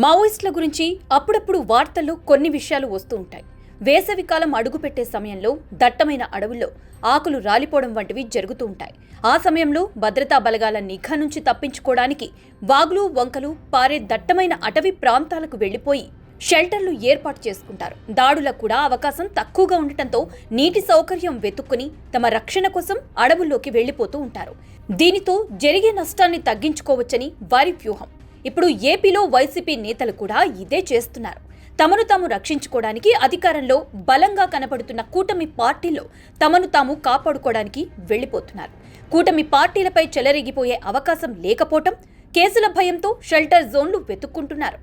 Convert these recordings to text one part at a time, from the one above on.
మావోయిస్టుల గురించి అప్పుడప్పుడు వార్తల్లో కొన్ని విషయాలు వస్తూ ఉంటాయి. వేసవికాలం అడుగుపెట్టే సమయంలో దట్టమైన అడవుల్లో ఆకులు రాలిపోవడం వంటివి జరుగుతూ ఉంటాయి. ఆ సమయంలో భద్రతా బలగాల నిఘా నుంచి తప్పించుకోవడానికి వాగులు వంకలు పారే దట్టమైన అటవీ ప్రాంతాలకు వెళ్లిపోయి షెల్టర్లు ఏర్పాటు చేసుకుంటారు. దాడులకు కూడా అవకాశం తక్కువగా ఉండటంతో నీటి సౌకర్యం వెతుక్కుని తమ రక్షణ కోసం అడవుల్లోకి వెళ్లిపోతూ ఉంటారు. దీనితో జరిగే నష్టాన్ని తగ్గించుకోవచ్చని వారి వ్యూహం. ఇప్పుడు ఏపీలో వైసీపీ నేతలు కూడా ఇదే చేస్తున్నారు. తమను తాము రక్షించుకోవడానికి అధికారంలో బలంగా కనపడుతున్న కూటమి పార్టీల్లో తమను తాము కాపాడుకోవడానికి వెళ్లిపోతున్నారు. కూటమి పార్టీలపై చెలరేగిపోయే అవకాశం లేకపోవటం, కేసుల భయంతో షెల్టర్ జోన్లు వెతుక్కుంటున్నారు.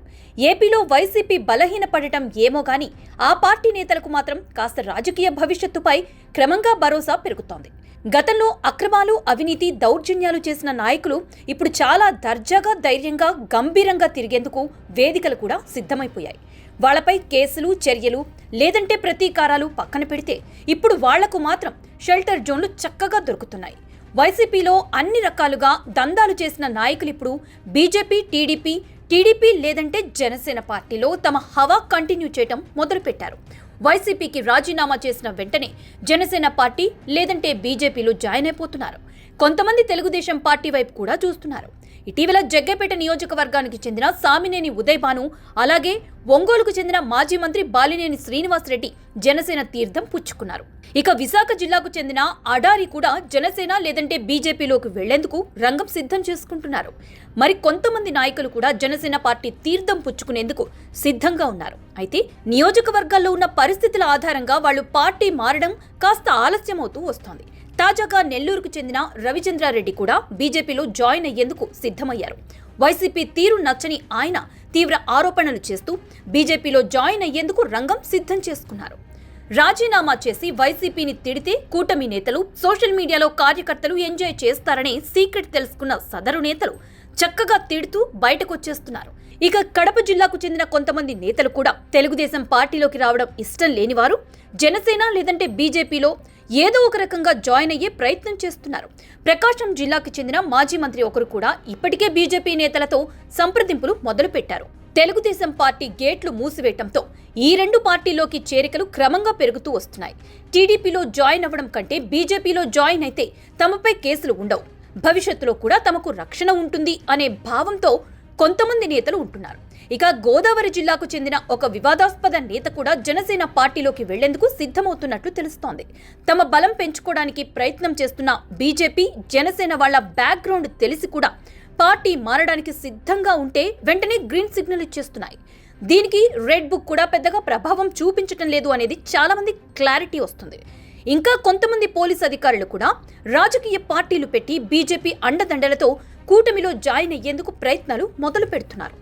ఏపీలో వైసీపీ బలహీనపడటం ఏమో గాని ఆ పార్టీ నేతలకు మాత్రం కాస్త రాజకీయ భవిష్యత్తుపై క్రమంగా భరోసా పెరుగుతోంది. గతంలో అక్రమాలు, అవినీతి, దౌర్జన్యాలు చేసిన నాయకులు ఇప్పుడు చాలా దర్జాగా, ధైర్యంగా, గంభీరంగా తిరిగేందుకు వేదికలు కూడా సిద్ధమైపోయాయి. వాళ్లపై కేసులు, చర్యలు లేదంటే ప్రతీకారాలు పక్కన పెడితే ఇప్పుడు వాళ్లకు మాత్రం షెల్టర్ జోన్లు చక్కగా దొరుకుతున్నాయి. వైసీపీలో అన్ని రకాలుగా దందాలు చేసిన నాయకులు ఇప్పుడు బీజేపీ, టీడీపీ లేదంటే జనసేన పార్టీలో తమ హవా కంటిన్యూ చేయటం మొదలుపెట్టారు. వైసీపీకి రాజీనామా చేసిన వెంటనే జనసేన పార్టీ లేదంటే బీజేపీలో జాయిన్ అయిపోతున్నారు. కొంతమంది తెలుగుదేశం పార్టీ వైపు కూడా చూస్తున్నారు. ఇటీవల జగ్గైపేట నియోజకవర్గానికి చెందిన సామినేని ఉదయ్ భాను, అలాగే ఒంగోలుకు చెందిన మాజీ మంత్రి బాలినేని శ్రీనివాసరెడ్డి జనసేన తీర్థం పుచ్చుకున్నారు. ఇక విశాఖ జిల్లాకు చెందిన అడారి కూడా జనసేన లేదంటే బీజేపీలోకి వెళ్లేందుకు రంగం సిద్ధం చేసుకుంటున్నారు. మరి కొంతమంది నాయకులు కూడా జనసేన పార్టీ తీర్థం పుచ్చుకునేందుకు సిద్ధంగా ఉన్నారు. అయితే నియోజకవర్గాల్లో ఉన్న పరిస్థితుల ఆధారంగా వాళ్లు పార్టీ మారడం కాస్త ఆలస్యమవుతూ వస్తోంది. తాజాగా నెల్లూరుకు చెందిన రవిచంద్రారెడ్డి కూడా బీజేపీలో జాయిన్ అయ్యేందుకు సిద్ధమయ్యారు. వైసీపీ తీరు నచ్చని ఆయన తీవ్ర ఆరోపణలు చేస్తూ బీజేపీలో జాయిన్ అయ్యేందుకు రంగం సిద్ధం చేసుకున్నారు. రాజీనామా చేసి వైసీపీని తిడితే కూటమి నేతలు, సోషల్ మీడియాలో కార్యకర్తలు ఎంజాయ్ చేస్తారనే సీక్రెట్ తెలుసుకున్న సదరు నేతలు చక్కగా తిడుతూ బయటకొచ్చేస్తున్నారు. ఇక కడప జిల్లాకు చెందిన కొంతమంది నేతలు కూడా తెలుగుదేశం పార్టీలోకి రావడం ఇష్టం లేనివారు జనసేన లేదంటే బీజేపీలో ఏదో ఒక రకంగా జాయిన్ అయ్యే ప్రయత్నం చేస్తున్నారు. ప్రకాశం జిల్లాకు చెందిన మాజీ మంత్రి ఒకరు కూడా ఇప్పటికే బీజేపీ నేతలతో సంప్రదింపులు మొదలుపెట్టారు. తెలుగుదేశం పార్టీ గేట్లు మూసివేయటంతో ఈ రెండు పార్టీలోకి చేరికలు క్రమంగా పెరుగుతూ వస్తున్నాయి. టీడీపీలో జాయిన్ అవ్వడం కంటే బీజేపీలో జాయిన్ అయితే తమపై కేసులు ఉండవు, భవిష్యత్తులో కూడా తమకు రక్షణ ఉంటుంది అనే భావంతో కొంతమంది నేతలు ఉంటున్నారు. ఇక గోదావరి జిల్లాకు చెందిన ఒక వివాదాస్పద నేత కూడా జనసేన పార్టీలోకి వెళ్లేందుకు సిద్ధమవుతున్నట్లు తెలుస్తోంది. తమ బలం పెంచుకోవడానికి ప్రయత్నం చేస్తున్న బీజేపీ, జనసేన వాళ్ల బ్యాక్గ్రౌండ్ తెలిసి కూడా పార్టీ మారడానికి సిద్ధంగా ఉంటే వెంటనే గ్రీన్ సిగ్నల్ ఇచ్చేస్తున్నాయి. దీనికి రెడ్ బుక్ కూడా పెద్దగా ప్రభావం చూపించటం లేదు అనేది చాలా మంది క్లారిటీ వస్తుంది. ఇంకా కొంతమంది పోలీస్ అధికారులు కూడా రాజకీయ పార్టీలు పెట్టి బీజేపీ అండదండలతో కూటమిలో జాయిన్ అయ్యేందుకు ప్రయత్నాలు మొదలు పెడుతున్నారు.